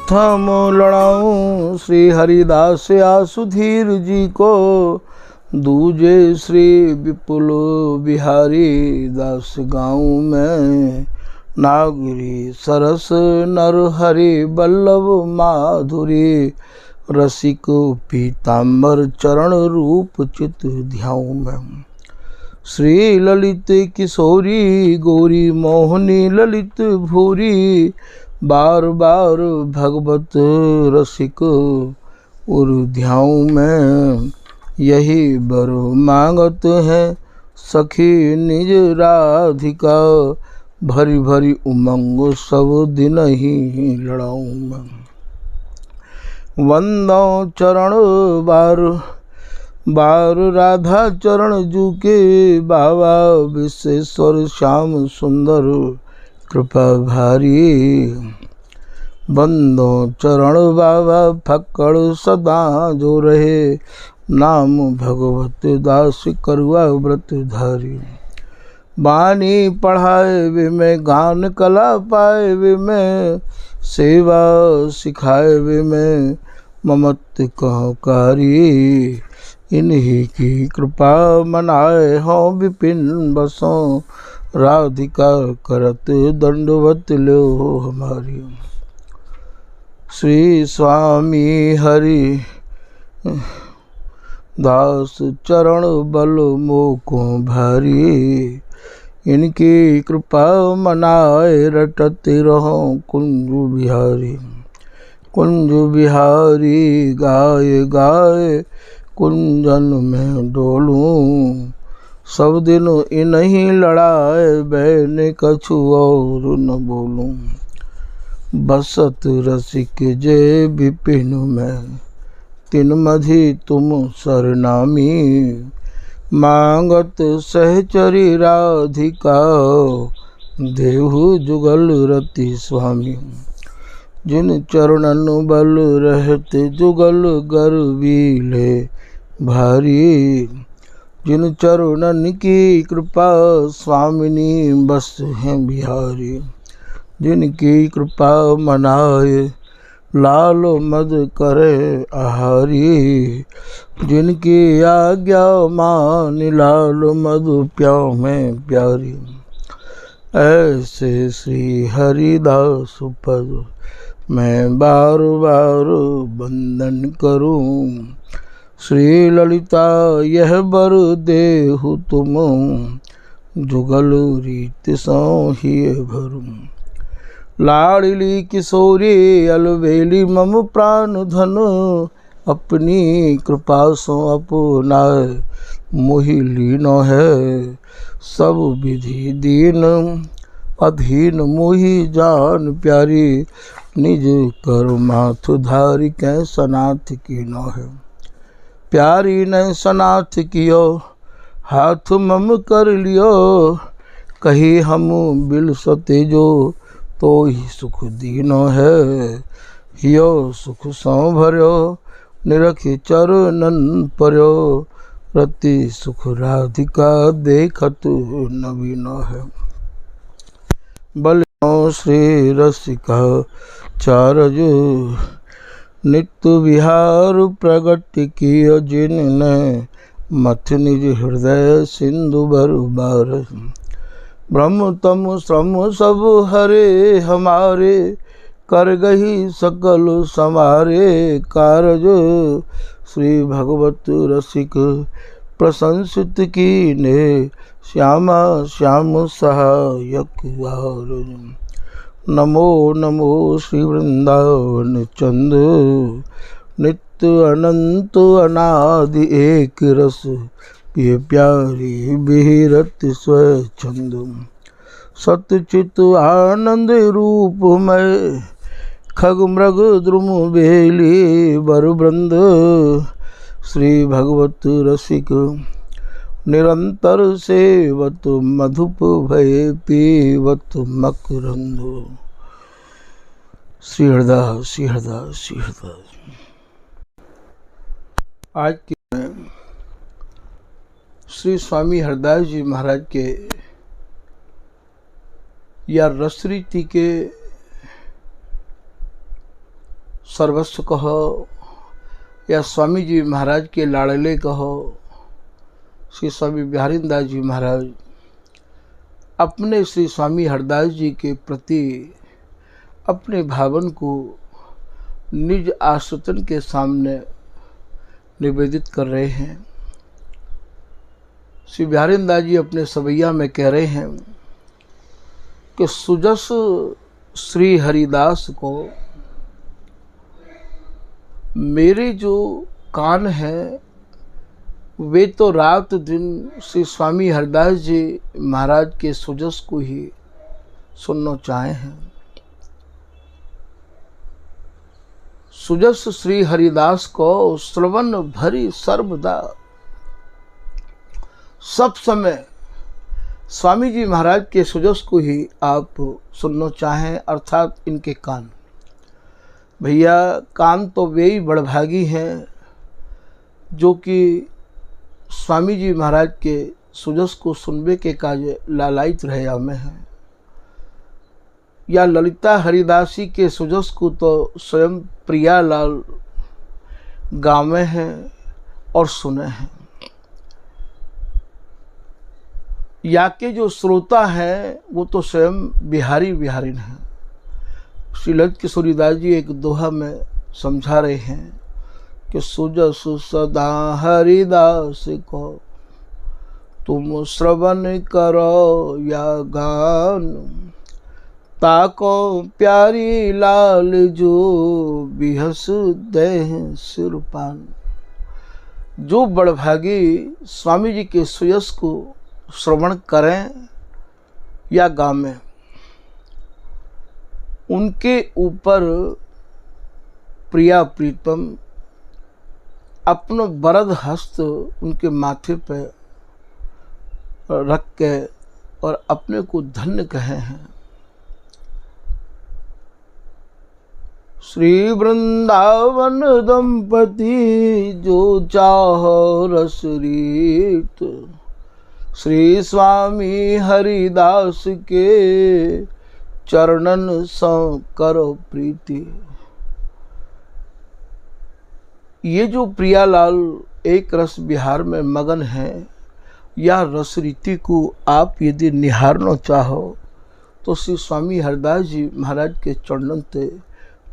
प्रथम लड़ाऊं श्री हरिदास आसुधीर जी को, दूजे श्री विपुल बिहारी दास गाँव में, नागरी सरस नर हरि बल्लभ माधुरी, रसिक पीताम्बर चरण रूप चित ध्याऊं में। श्री ललित किशोरी गौरी मोहनी ललित भूरी, बार बार भगवत रसिक उर ध्याऊं में। यही बर मांगत है सखी निज राधिका, भरी भरी उमंग सब दिन ही लड़ाऊं में। वंदो चरण बार बार राधा चरण जू के, बाबा विश्वेश्वर श्याम सुंदर कृपा भारी। बंदो चरण बाबा फक्कड़ सदा जो रहे, नाम भगवत दास करुआ व्रत धारी। बानी पढ़ाए वे में गान कला पाए वे में, सेवा सिखाए वे में ममत कहकारी। इन्हीं की कृपा मनाए हो विपिन बसों, राधिका करत दंडवत लो हमारी। श्री स्वामी हरि दास चरण बल मोको भारी, इनकी कृपा मनाए रटते रहो कुंज बिहारी। कुंज बिहारी गाए गाए कुंजन में डोलूं, सब दिन इन्हीं लड़ाए बैने कछु और न बोलूं। बसत रसिक जय विपिन में, तिन मधि तुम सरनामी। मांगत सहचरी राधिका, देहु जुगल रति स्वामी। जिन चरणन बल रहते जुगल गर्वीले भारी, जिन चरणन की कृपा स्वामिनी बस हैं बिहारी। जिनकी कृपा मनाए लाल मद करे आहारी, जिनकी आज्ञा मान लाल मद प्याओ में प्यारी। ऐसे श्री हरिदास पद मैं बार बार वंदन करूं, श्री ललिता यह बर देहु तुम, जुगल रीत सो ही भरूं। लाडली किशोरी अलबेली मम प्राण धन, अपनी कृपा सो अपनाए मोहि लीनो है। सब विधि दीन अधीन मोहि जान प्यारी, निज कर माथ धारी कै सनाथ कीनो है। प्यारी ने सनाथ कियो हाथ मम कर लियो, कही हम बिल सते जो तो ही सुख दीनो है। हियो सुख सौ भर्यो निरखि चरणन पर्यो, रति सुख राधिका देखत नवीनो है। बलियो श्री रसिका चारज, नित्य विहार प्रगट कियो जिनने, मथ निज हृदय सिंधु बरबार। ब्रह्म तम श्रम सब हरे हमारे, कर गही सकल समारे कारज। श्री भगवत रसिक प्रशंसित कीने, श्यामा श्याम सहायक वार। नमो नमो श्री वृंदावन चंद, नित्य अनंत अनादि एक रस, ये प्यारी बिहरत स्वच्छंद। सतचित आनंद रूपमय खग मृग द्रुम बेली बरवृंद श्री भगवत रसिक निरंतर सेवत मधुप भय पीवत मकरंद। श्री हरदास श्री हरदास श्री हरदास। आज के श्री स्वामी हरदास जी महाराज के या रसरीति के सर्वस्व कहो या स्वामी जी महाराज के लाड़ले कहो, श्री स्वामी बिहारीदास जी महाराज अपने श्री स्वामी हरदास जी के प्रति अपने भावन को निज आश्रितन के सामने निवेदित कर रहे हैं। श्री बिहारीदास जी अपने सवैया में कह रहे हैं कि सुजस श्री हरिदास को मेरे जो कान हैं वे तो रात दिन श्री स्वामी हरदास जी महाराज के सुजस को ही सुनना चाहे हैं। सुजस श्री हरिदास को श्रवण भरी सर्वदा, सब समय स्वामी जी महाराज के सुजस को ही आप सुनना चाहें, अर्थात इनके कान। भैया कान तो वे ही बड़भागी हैं जो कि स्वामी जी महाराज के सुजस को सुनबे के काज लालायित रहे में हैं, या ललिता हरिदासी के सुजस को तो स्वयं प्रियालाल गावे हैं और सुने हैं, या के जो श्रोता हैं वो तो स्वयं बिहारी बिहारिन हैं। श्री ललित किशोरीदास जी एक दोहा में समझा रहे हैं कि सुजस सदा हरिदास को तुम श्रवण करो या गान, ताको प्यारी लाल जो बिहस देह सिरपान। जो बड़भागी स्वामी जी के सुयस को श्रवण करें या गावें, उनके ऊपर प्रिया प्रीतम अपना वरद हस्त उनके माथे पर रख के और अपने को धन्य कहे हैं। श्री वृंदावन दंपति जो चाहो रसरीत, श्री स्वामी हरिदास के चरणन सो करो प्रीति। ये जो प्रियालाल एक रस विहार में मगन हैं, या रस रीति को आप यदि निहारना चाहो तो श्री स्वामी हरदास जी महाराज के चरणन ते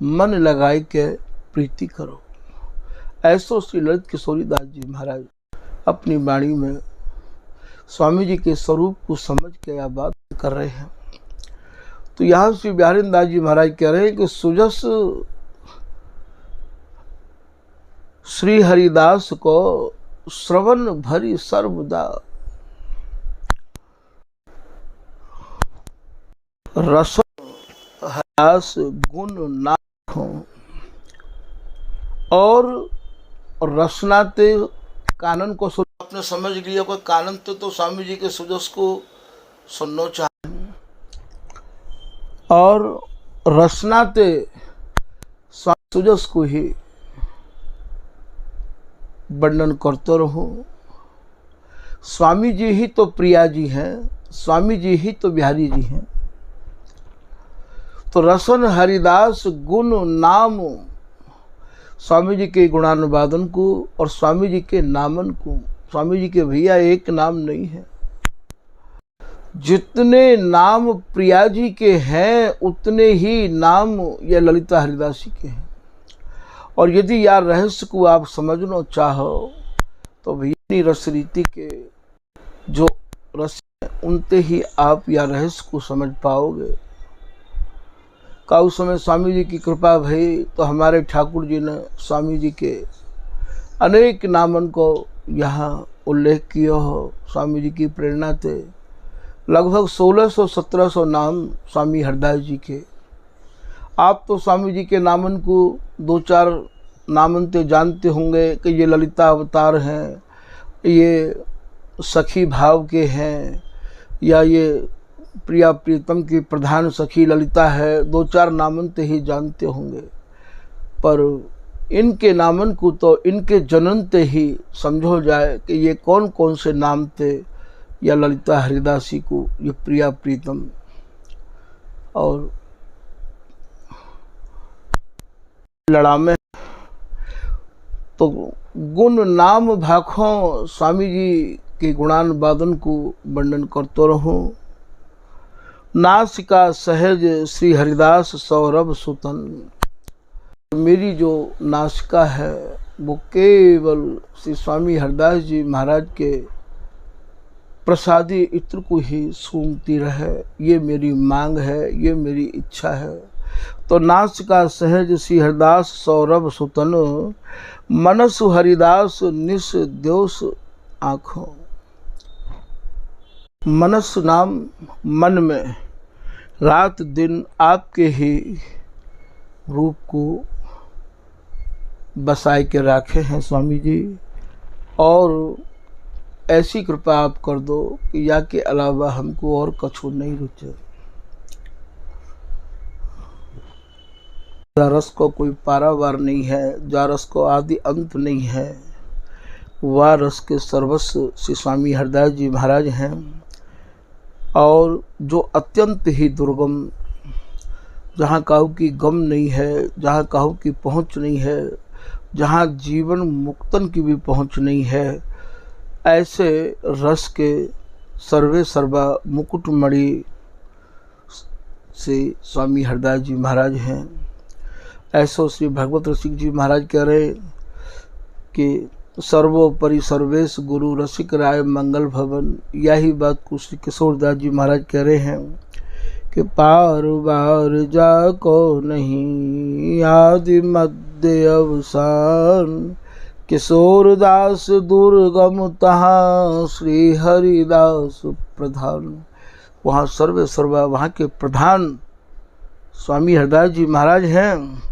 मन लगाए के प्रीति करो। ऐसो श्री ललित किशोरीदास जी महाराज अपनी वाणी में स्वामी जी के स्वरूप को समझ के यह बात कर रहे हैं। तो यहाँ श्री बिहारीदास जी महाराज कह रहे हैं कि सुजस श्री हरिदास को श्रवण भरी सर्वदा, रस हरिदास गुण ना हो, और रसनाते कानन को सुन। आपने समझ लिया कोई कानन तो स्वामी जी के सुजस को सुनना चाहे, और रसनाते सुजस को ही वर्णन करते रहो। स्वामी जी ही तो प्रिया जी हैं, स्वामी जी ही तो बिहारी जी हैं। तो रसन हरिदास गुण नाम, स्वामी जी के गुणानुवादन को और स्वामी जी के नामन को। स्वामी जी के भैया एक नाम नहीं है, जितने नाम प्रिया जी के हैं उतने ही नाम ये ललिता हरिदासी के हैं। और यदि यार रहस्य को आप समझना चाहो तो भैया रस रीति के जो रस उनते ही आप या रहस्य को समझ पाओगे। का उस समय स्वामी जी की कृपा भई तो हमारे ठाकुर जी ने स्वामी जी के अनेक नामन को यहाँ उल्लेख किया हो। स्वामी जी की प्रेरणा थे लगभग 1600-1700 नाम स्वामी हरदास जी के आप तो स्वामी जी के नामन को दो चार नामन तो जानते होंगे कि ये ललिता अवतार हैं, ये सखी भाव के हैं, या ये प्रिया प्रीतम की प्रधान सखी ललिता है। दो चार नामन तो ही जानते होंगे, पर इनके नामन को तो इनके जनन ते ही समझो जाए कि ये कौन कौन से नाम थे या ललिता हरिदासी को, ये प्रिया प्रीतम। और लड़ा में तो गुण नाम भाखों स्वामी जी के गुणान वादन को वर्णन करते रहूं। नासिका सहज श्री हरिदास सौरभ सुतन। मेरी जो नासिका है वो केवल श्री स्वामी हरिदास जी महाराज के प्रसादी इत्र को ही सूंघती रहे, ये मेरी मांग है, ये मेरी इच्छा है। तो नासिका सहज श्री हरिदास सौरभ सुतन, मनसु हरिदास निस द्योस आँखों। मनस नाम मन में रात दिन आपके ही रूप को बसाए के रखे हैं स्वामी जी, और ऐसी कृपा आप कर दो कि या के अलावा हमको और कछु नहीं रुचे। रस को कोई पारावार नहीं है, जा रस को आदि अंत नहीं है, वह रस के सर्वस्व श्री स्वामी हरिदास जी महाराज हैं। और जो अत्यंत ही दुर्गम, जहाँ काहू की गम नहीं है, जहाँ काहू की पहुँच नहीं है, जहाँ जीवन मुक्तन की भी पहुँच नहीं है, ऐसे रस के सर्वे सर्वा मुकुटमणि से स्वामी हरिदास जी महाराज हैं। ऐसो श्री भगवत रसिक जी महाराज कह रहे कि सर्वोपरि सर्वेश गुरु रसिक राय मंगल भवन। यही बात को श्री किशोरदास जी महाराज कह रहे हैं कि पार बार जाको नहीं आदि मध्य अवसान, किशोरदास दुर्गम तहाँ श्री हरिदास प्रधान। वहाँ सर्वे सर्वा वहाँ के प्रधान स्वामी हरिदास जी महाराज हैं,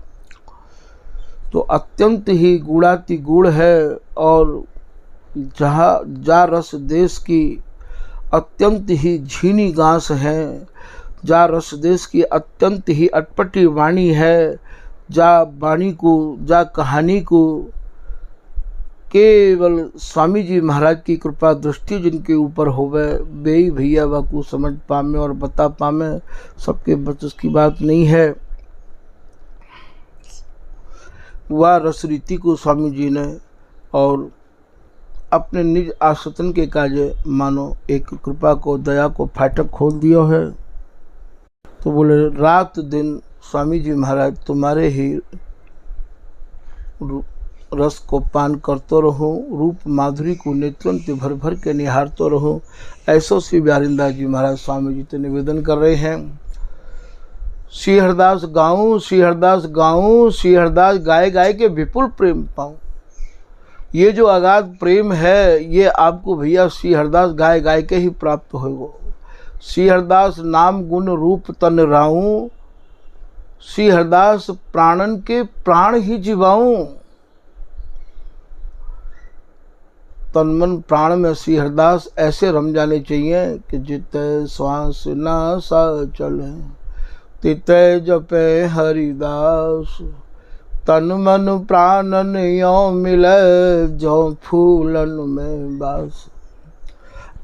तो अत्यंत ही गुणाति गुण है। और जहाँ जा रस देश की अत्यंत ही झीनी घास है, जा रस देश की अत्यंत ही अटपटी वाणी है, जा वाणी को जा कहानी को केवल स्वामी जी महाराज की कृपा दृष्टि जिनके ऊपर होवे वे ही भैया वा को समझ पामे और बता पामे, सबके बस की बात नहीं है। वह रस रीति को स्वामी जी ने और अपने निज आश्रितन के कार्य मानो एक कृपा को दया को फाटक खोल दिया है। तो बोले रात दिन स्वामी जी महाराज तुम्हारे ही रस को पान करते रहो, रूप माधुरी को नेत्रन ते भर भर के निहारते रहो। ऐसो श्री बिहारीदास जी महाराज स्वामी जी से निवेदन कर रहे हैं। श्री हरिदास गाऊं, श्री हरिदास गाऊं, श्री हरिदास गाए गाए के विपुल प्रेम पाऊं। ये जो अगाध प्रेम है ये आपको भैया श्री हरिदास गाए गाए के ही प्राप्त होगा। श्री हरिदास नाम गुण रूप तन राऊं, श्री हरिदास प्राणन के प्राण ही जीवाऊं। तन मन प्राण में श्री हरिदास ऐसे रम जाने चाहिए कि जिते श्वास ना सा चले तिते जपे हरिदास, तन मन प्राणन यो मिले जो फूलन में बास।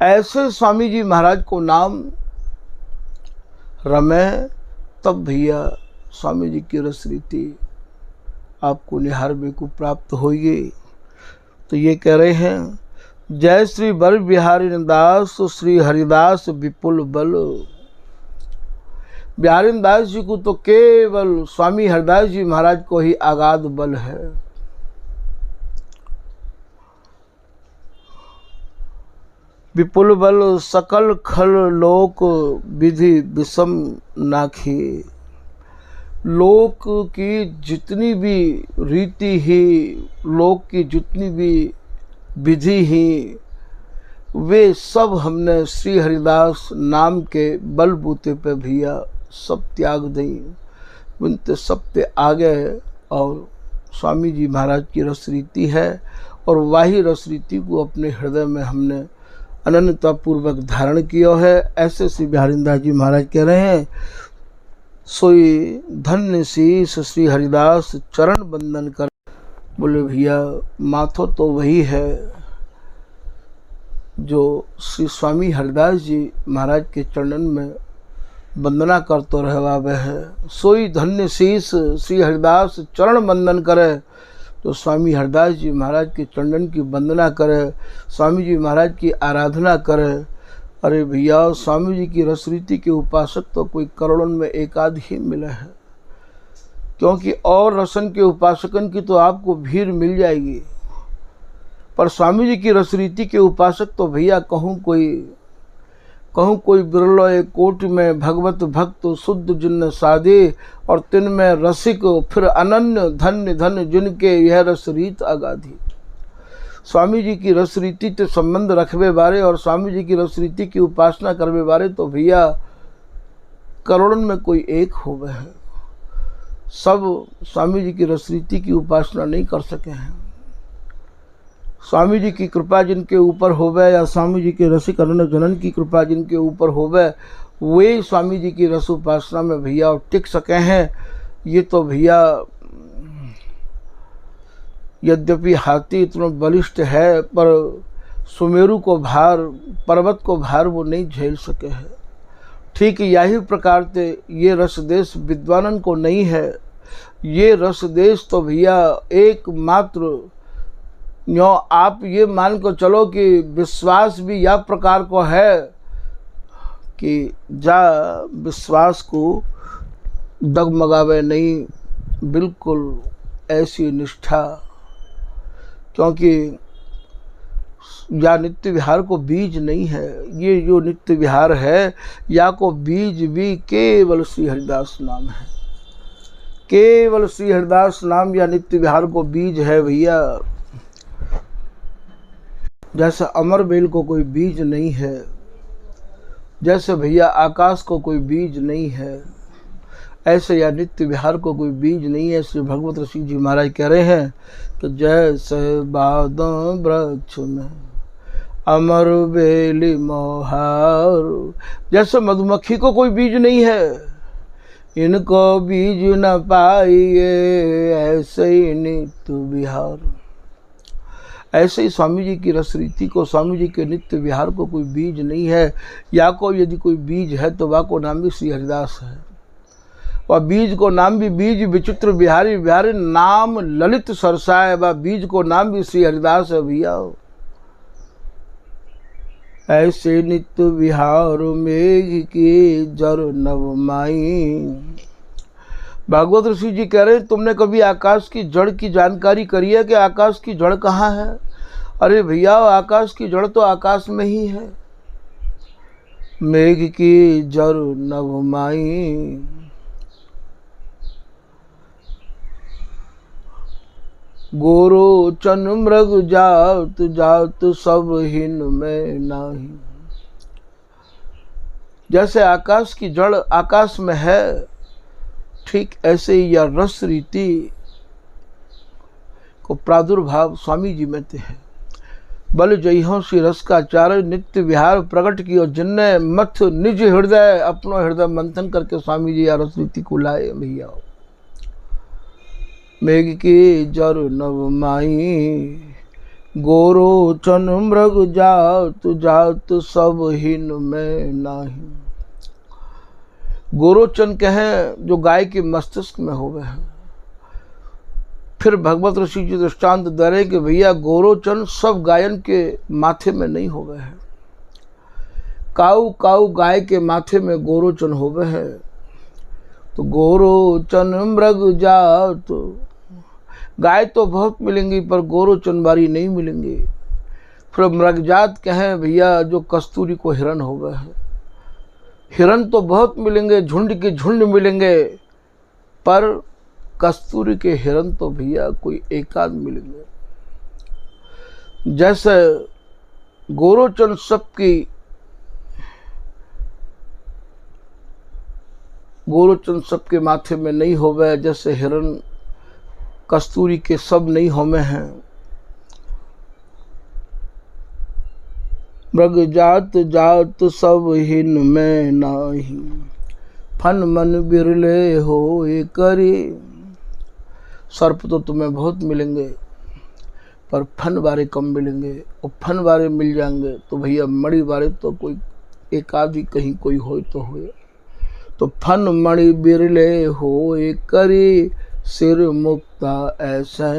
ऐसे स्वामी जी महाराज को नाम रमे तब भैया स्वामी जी की रस रीति आपको निहारने को प्राप्त होगी। तो ये कह रहे हैं जय श्री बर बिहारी दास श्री हरिदास विपुल बल। बिहारी दास जी को तो केवल स्वामी हरिदास जी महाराज को ही आगाध बल है। विपुल बल सकल खल लोक विधि विषम नाखी। लोक की जितनी भी रीति ही, लोक की जितनी भी विधि ही, वे सब हमने श्री हरिदास नाम के बलबूते पे भैया सब त्याग दें। विनते सब पे आ गए और स्वामी जी महाराज की रस रीति है और वही रस रीति को अपने हृदय में हमने अनन्यता पूर्वक धारण किया है। ऐसे श्री बिहारीदास जी महाराज कह रहे हैं, सोई धन्य शीश श्री हरिदास चरण बंदन कर। बोले भैया माथो तो वही है जो श्री स्वामी हरिदास जी महाराज के चरणन में वंदना कर तो रहवावे है। सोई धन्य शीश श्री हरिदास चरण बंदन करे, तो स्वामी हरिदास जी महाराज के चंदन की वंदना करे, स्वामी जी महाराज की आराधना करे। अरे भैया स्वामी जी की रसरीति के उपासक तो कोई करोड़ों में एक आध ही मिले हैं, क्योंकि और रसन के उपासकन की तो आपको भीड़ मिल जाएगी, पर स्वामी जी की रसरीति के उपासक तो भैया कहूँ कोई बिरलो एक कोट में भगवत भक्त शुद्ध जिन साधे, और तिन में रसिक फिर अनन्य धन्य धन्य जिनके यह रसरीत अगाधी। स्वामी जी की रसरीति से संबंध रखवे बारे और स्वामी जी की रसरीति की उपासना करवे बारे तो भैया करोड़ों में कोई एक हो गए हैं। सब स्वामी जी की रसरीति की उपासना नहीं कर सके हैं। स्वामी जी की कृपा जिनके ऊपर होवे या स्वामी जी के रसिक अनन्य जनन की कृपा जिनके ऊपर होवे, वे स्वामी जी की रस उपासना में भैया टिक सके हैं। ये तो भैया यद्यपि हाथी इतना बलिष्ठ है, पर सुमेरु को भार, पर्वत को भार वो नहीं झेल सके हैं। ठीक यही प्रकार से ये रस देश विद्वानन को नहीं है। ये रस देश तो भैया एकमात्र यो आप ये मान को चलो कि विश्वास भी यह प्रकार को है कि जा विश्वास को डगमगावे नहीं, बिल्कुल ऐसी निष्ठा, क्योंकि या नित्य विहार को बीज नहीं है। ये जो नित्य विहार है या को बीज भी केवल श्री हरिदास नाम है। केवल श्री हरिदास नाम या नित्य विहार को बीज है भैया। जैसे अमर बेल को कोई बीज नहीं है, जैसे भैया आकाश को कोई बीज नहीं है, ऐसे या नित्य विहार को कोई बीज नहीं है। श्री भगवत ऋषि जी महाराज कह रहे हैं कि जैसे बादों वृक्ष में अमर बेली मोहार, जैसे मधुमक्खी को कोई बीज नहीं है, इनको बीज न पाइए, ऐसे ही नित्य विहार। ऐसे ही स्वामी जी की रसरीति को, स्वामी जी के नित्य विहार को कोई बीज नहीं है। या को यदि कोई बीज है तो वह को नाम भी श्री हरिदास है। वह बीज को नाम भी बीज विचित्र बिहारी, बिहारी नाम ललित सरसाए, वह बीज को नाम भी श्री हरिदास है भैया। ऐसे नित्य विहार मेघ के जर नवमाई। भागवत ऋषि जी कह रहे हैं, तुमने कभी आकाश की जड़ की जानकारी करी है कि आकाश की जड़ कहाँ है? अरे भैया आकाश की जड़ तो आकाश में ही है। मेघ की जड़ नवमाई, गोरोचन मृग जात जात सब हिन में नाही। जैसे आकाश की जड़ आकाश में है, ठीक ऐसे ही यह रस रीति को प्रादुर्भाव स्वामी जी में है। बल जइहों श्री रस का चार नित्य विहार प्रकट कियो, जिनने मथ निज हृदय अपनो हृदय मंथन करके स्वामी जी या रस रीति को लाए भैया। मेघ की जर नवमाई, गोरोचन मृग जात जात सब हिन में नाही। गोरोचन कहें जो गाय के मस्तिष्क में हो गए हैं। फिर भगवत ऋषि जी दृष्टांत दे रहे कि भैया गोरोचन सब गायन के माथे में नहीं हो गए हैं। काऊ काऊ गाय के माथे में गोरोचन हो गए हैं। तो गोरोचन मृग जात, गाय तो बहुत मिलेंगी पर गोरोचन बारी नहीं मिलेंगी। फिर मृगजात कहें भैया जो कस्तूरी को हिरण हो गए हैं। हिरण तो बहुत मिलेंगे, झुंड के झुंड मिलेंगे, पर कस्तूरी के हिरण तो भैया कोई एकाध मिलेंगे। जैसे गोरोचन सबकी गोलोचन सबके माथे में नहीं होवे, जैसे हिरण कस्तूरी के सब नहीं होमे हैं। मृग जात जात सब हिन में नाही, फन मन बिरले हो करे। सर्प तो तुम्हें बहुत मिलेंगे, पर फन बारे कम मिलेंगे, और फन बारे मिल जाएंगे तो भैया मणि बारे तो कोई एक आदि कहीं कोई हो तो हुए। तो फन मणि बिरले हो करे, सिर मुक्ता ऐसा।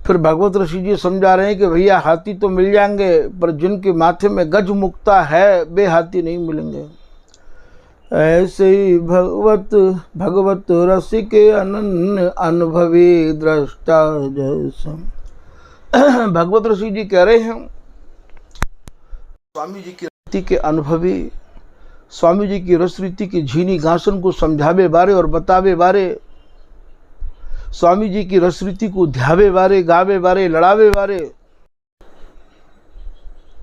फिर भगवत ऋषि जी समझा रहे हैं कि भैया हाथी तो मिल जाएंगे, पर जिनके माथे में गज मुक्ता है वे हाथी नहीं मिलेंगे। ऐसे ही भगवत रसिक अनन्य अनुभवी दृष्टा जैसा। भगवत ऋषि जी कह रहे हैं स्वामी जी की रीति के अनुभवी, स्वामी जी की रस रीति की झीनी घासन को समझावे बारे और बतावे बारे, स्वामी जी की रस रीति को ध्यावे बारे, गावे बारे, लड़ावे बारे,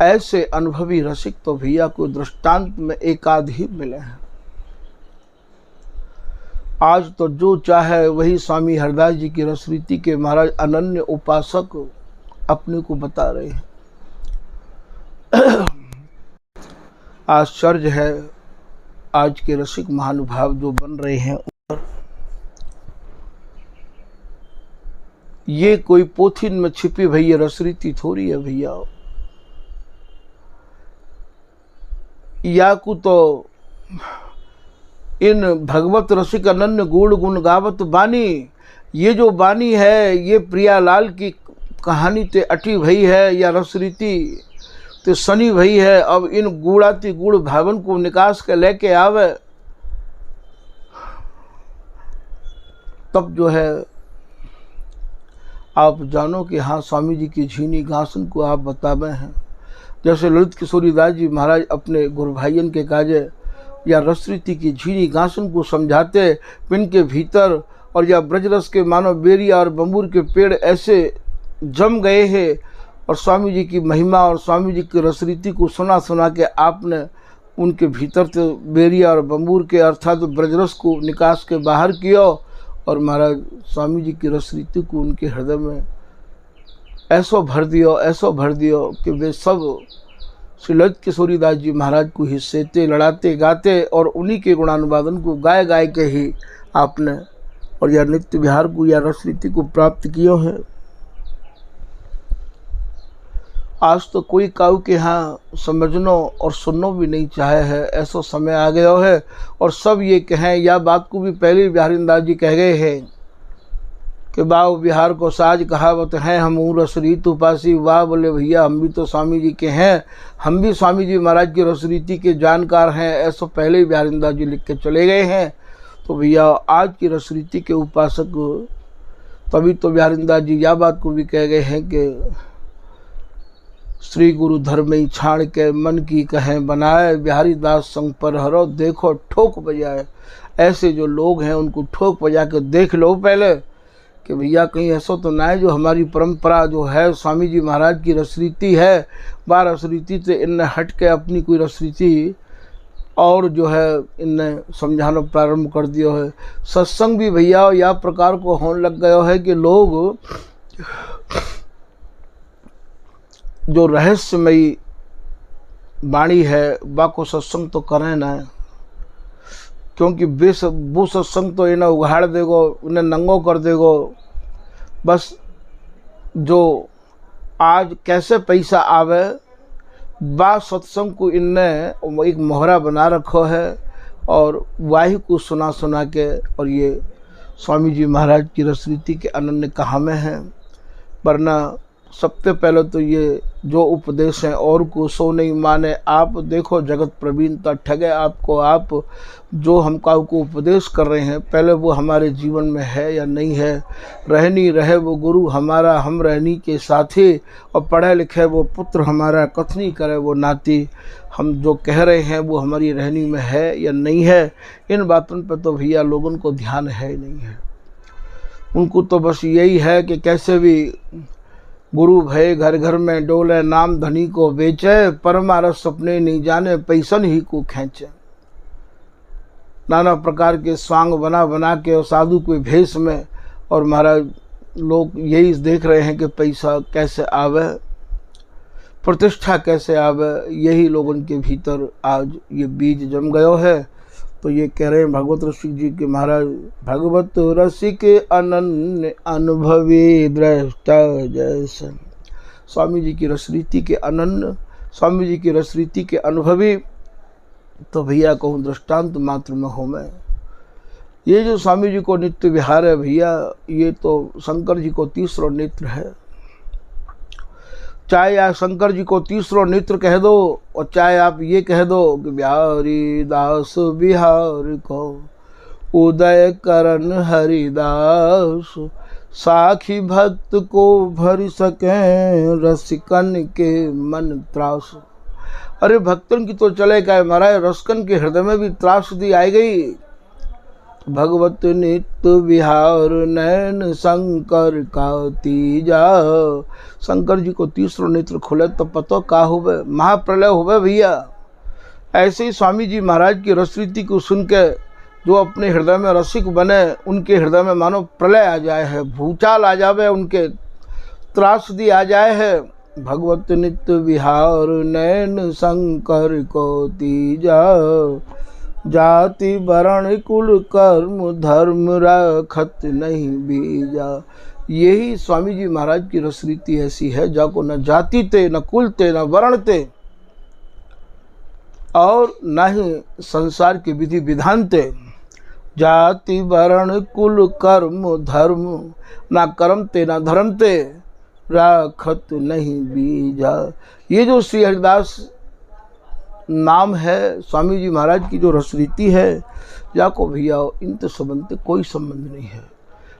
ऐसे अनुभवी रसिक तो भैया को दृष्टांत में एकाध ही मिले हैं। आज तो जो चाहे वही स्वामी हरदास जी की रस रीति के महाराज अनन्य उपासक अपने को बता रहे हैं। आश्चर्य है आज के रसिक महानुभाव जो बन रहे हैं, ये कोई पोथीन में छिपी भैया रस रीति थोड़ी है भैया। या को तो इन भगवत रसिक अनन्य गुण गुण गावत बानी, ये जो बानी है ये प्रियालाल की कहानी ते अटी भई है या रस रीति ते सनी भई है। अब इन गुड़ाती गुड़ भावन को निकास के लेके आवे तब जो है आप जानो कि हाँ स्वामी जी की झीनी घासन को आप बतावे हैं। जैसे ललित किशोरी दास जी महाराज अपने गुरु भाइयन के काजे या रस रीति की झीनी घासन को समझाते, पिन के भीतर और या ब्रजरस के मानो बेरिया और बम्बूर के पेड़ ऐसे जम गए हैं, और स्वामी जी की महिमा और स्वामी जी की रस रीति को सुना सुना के आपने उनके भीतर तो बेरिया और बम्बूर के अर्थात ब्रजरस को निकास के बाहर किया, और महाराज स्वामी जी की रस रीति को उनके हृदय में ऐसो भर दियो कि वे सब श्री ललित किशोरी दास जी महाराज को ही सेते लड़ाते गाते और उन्हीं के गुणानुवादन को गाय गाय के ही आपने और या नित्य विहार को या रस रीति को प्राप्त किया है। आज तो कोई काऊ के यहाँ समझनो और सुननो भी नहीं चाहे है, ऐसा समय आ गया है। और सब ये कहें, या बात को भी पहले बिहारी दास जी कह गए हैं कि बाव बिहार को साज कहावत है, हम रस रीत उपासी। वाह बोले भैया हम भी तो स्वामी जी के हैं, हम भी स्वामी जी महाराज की रस रीति के जानकार हैं, ऐसा पहले ही बिहारी दास जी लिख के चले गए हैं। तो भैया आज की रस रीति के उपासक तभी तो बिहारी दास जी यह बात को भी कह गए हैं कि श्री गुरु धर्म ही छाड़ के मन की कहें बनाए, बिहारी दास संग पर हरो देखो ठोक बजाए। ऐसे जो लोग हैं उनको ठोक बजा के देख लो पहले कि भैया कहीं ऐसा तो ना है जो हमारी परंपरा जो है स्वामी जी महाराज की रस रीति है, बार रस रीति से इनने हट के अपनी कोई रस रीति और जो है इनने समझाना प्रारंभ कर दिया है। सत्संग भी भैया या प्रकार को होने लग गया है कि लोग जो रहस्यमयी वाणी है बाको सत्संग तो करें ना, क्योंकि वो सत्संग तो इन्हें उघाड़ देगो, इन्हें नंगो कर देगो। बस जो आज कैसे पैसा आवे बा सत्संग को इनने एक मोहरा बना रखो है, और वाही को सुना सुना के और ये स्वामी जी महाराज की रस रीति के अनन्य कहामे हैं। वरना सबसे पहले तो ये जो उपदेश हैं और को सो नहीं माने। आप देखो जगत प्रवीणता ठगे आपको, आप जो हम काऊ को उपदेश कर रहे हैं पहले वो हमारे जीवन में है या नहीं है। रहनी रहे वो गुरु हमारा, हम रहनी के साथी, और पढ़े लिखे वो पुत्र हमारा, कथनी करे वो नाती। हम जो कह रहे हैं वो हमारी रहनी में है या नहीं है, इन बातों पर तो भैया लोगों को ध्यान है नहीं है। उनको तो बस यही है कि कैसे भी गुरु भय घर घर में डोले, नाम धनी को बेचे, परमारस सपने नहीं जाने, पैसन ही को खींचे। नाना प्रकार के स्वांग बना बना के और साधु के भेष में, और महाराज लोग यही देख रहे हैं कि पैसा कैसे आवे, प्रतिष्ठा कैसे आवे, यही लोगों के भीतर आज ये बीज जम गयो है। तो ये कह रहे हैं भगवत रसिक जी के महाराज, भगवत रसिक अनन्य अनुभवी दृष्टा जैसे। स्वामी जी की रसरीति के अनन्य, स्वामी जी की रसरीति के अनुभवी, तो भैया कहूँ दृष्टांत मात्र में हो मैं। ये जो स्वामी जी को नित्य विहार है भैया, ये तो शंकर जी को तीसरा नेत्र है। चाहे आप शंकर जी को तीसरा नेत्र कह दो, और चाहे आप ये कह दो कि बिहारी दास बिहार को उदय करन हरिदास, साखी भक्त को भर सके रसिकन के मन त्रास। अरे भक्तन की तो चले गए महाराज, रसिकन के हृदय में भी त्रासदी आई गई। भगवत नित्य विहार नैन शंकर का तीजा। शंकर जी को तीसरा नेत्र खुले तो पतो का होवे, महाप्रलय होवे भैया। ऐसे ही स्वामी जी महाराज की रसरीति को सुन के जो अपने हृदय में रसिक बने, उनके हृदय में मानो प्रलय आ जाए है, भूचाल आ जावे, उनके त्रासदी आ जाए है। भगवत नित्य विहार नैन शंकर को तीजा, जाति वर्ण कुल कर्म धर्म रखत नहीं बीजा। यही स्वामी जी महाराज की रसरीति ऐसी है, जाको न जाति ते, न कुल ते, न वर्ण ते, और न ही संसार के विधि विधान ते। जाति वर्ण कुल कर्म धर्म, ना कर्म ते ना धर्म ते, राखत नहीं बीजा। ये जो श्री हरिदास नाम है, स्वामी जी महाराज की जो रसरीति है, जाको भैया इनसे संबंध कोई संबंध नहीं है।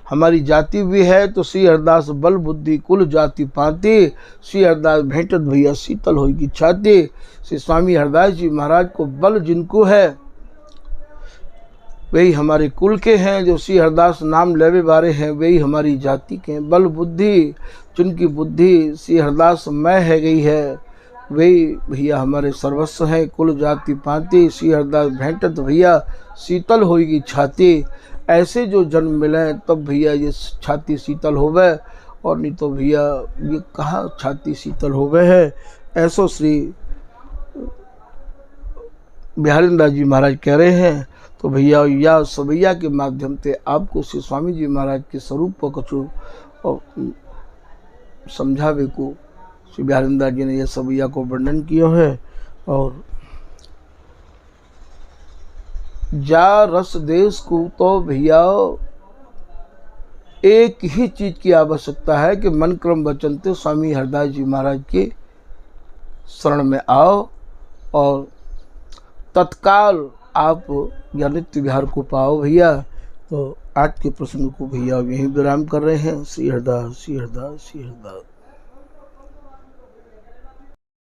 हमारी जाति भी है तो श्री हरिदास बल बुद्धि कुल जाति पाती, श्री हरिदास भेंटत भैया शीतल होगी छाती। श्री स्वामी हरिदास जी महाराज को बल जिनको है वही हमारे कुल के हैं, जो श्री हरिदास नाम लेवे बारे हैं वही हमारी जाति के हैं। बल बुद्धि जिनकी बुद्धि श्री हरिदास में है गई है, वही भैया हमारे सर्वस्व हैं। कुल जाति पाती, श्री हरिदास भेंटत भैया शीतल होगी छाती। ऐसे जो जन्म मिले तब भैया ये छाती शीतल होवे, और नहीं तो भैया ये कहाँ छाती शीतल होवे है। ऐसो श्री बिहारीदास जी महाराज कह रहे हैं। तो भैया या सवैया के माध्यम से आपको श्री स्वामी जी महाराज के स्वरूप को कछु और समझावे को श्री बिहारीदास जी ने यह सवैया को वर्णन किया है। और जा रस देश को तो भैया एक ही चीज की आवश्यकता है कि मन क्रम वचन ते स्वामी हरिदास जी महाराज के शरण में आओ, और तत्काल आप या नित्य विहार को पाओ भैया। तो आज के प्रसंग को भैया यहीं विराम कर रहे हैं। श्री हरिदास, श्री हरिदास, श्री हरिदास।